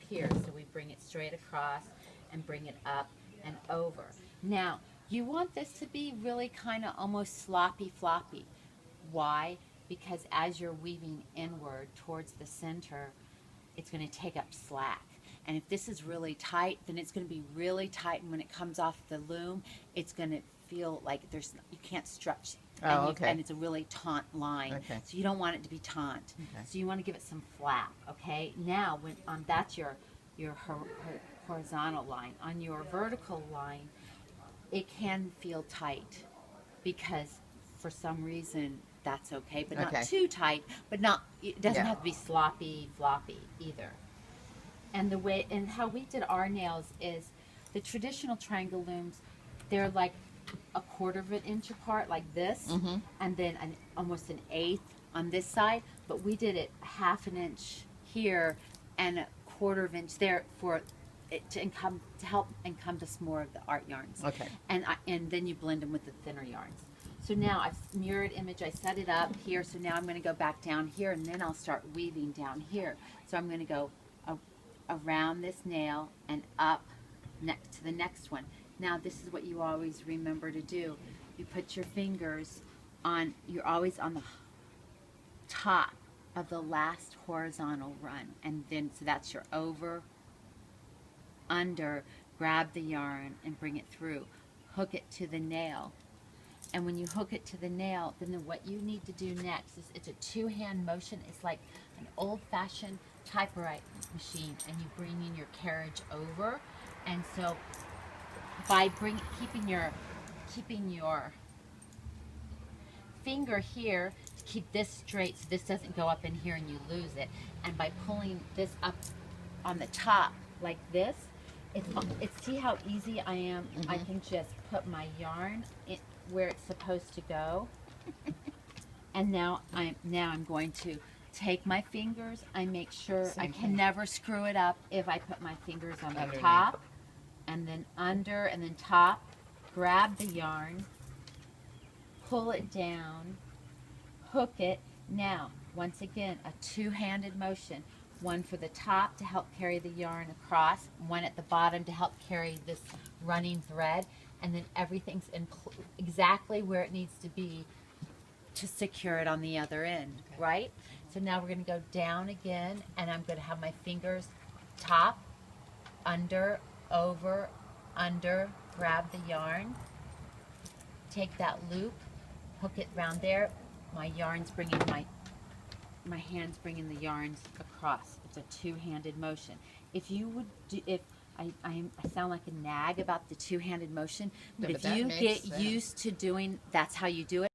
here. So we bring it straight across and bring it up and over. Now, you want this to be really kind of almost sloppy floppy. Why? Because as you're weaving inward towards the center, it's going to take up slack. And if this is really tight, then it's going to be really tight, and when it comes off the loom, it's going to feel like you can't stretch. Oh, okay. And it's a really taut line. Okay. So you don't want it to be taut. Okay. So you want to give it some flap, okay? Now, when that's your horizontal line. On your vertical line, it can feel tight because for some reason that's okay, but not too tight, but it doesn't have to be sloppy floppy either. And the way and how we did our nails is the traditional triangle looms, they're like a quarter of an inch apart like this, and then almost an eighth on this side, but we did it half an inch here and a quarter of an inch there for it to help encompass more of the art yarns. Okay. And then you blend them with the thinner yarns. So now I've mirrored image, I set it up here, so now I'm going to go back down here, and then I'll start weaving down here. So I'm going to go around this nail and up next to the next one. Now this is what you always remember to do. You put your fingers on, you're always on the top of the last horizontal run, and then so that's your over, under, grab the yarn and bring it through, hook it to the nail. And when you hook it to the nail, then what you need to do next is it's a two-hand motion. It's like an old-fashioned typewriter machine, and you bring in your carriage over. And so by keeping your finger here to keep this straight so this doesn't go up in here and you lose it, and by pulling this up on the top like this, it's see how easy I am. I can just put my yarn where it's supposed to go. And now I'm going to take my fingers. I make sure I can never screw it up if I put my fingers on the top and then under and then top, grab the yarn, pull it down, hook it. Now, once again, a two-handed motion. One for the top to help carry the yarn across, one at the bottom to help carry this running thread, and then everything's exactly where it needs to be to secure it on the other end, right? So now we're going to go down again, and I'm going to have my fingers top, under, over, under, grab the yarn, take that loop, hook it around there. My yarn's bringing my hand's bringing the yarns across. It's a two-handed motion. If you would do, I sound like a nag about the two-handed motion, but if you get used to doing, that's how you do it.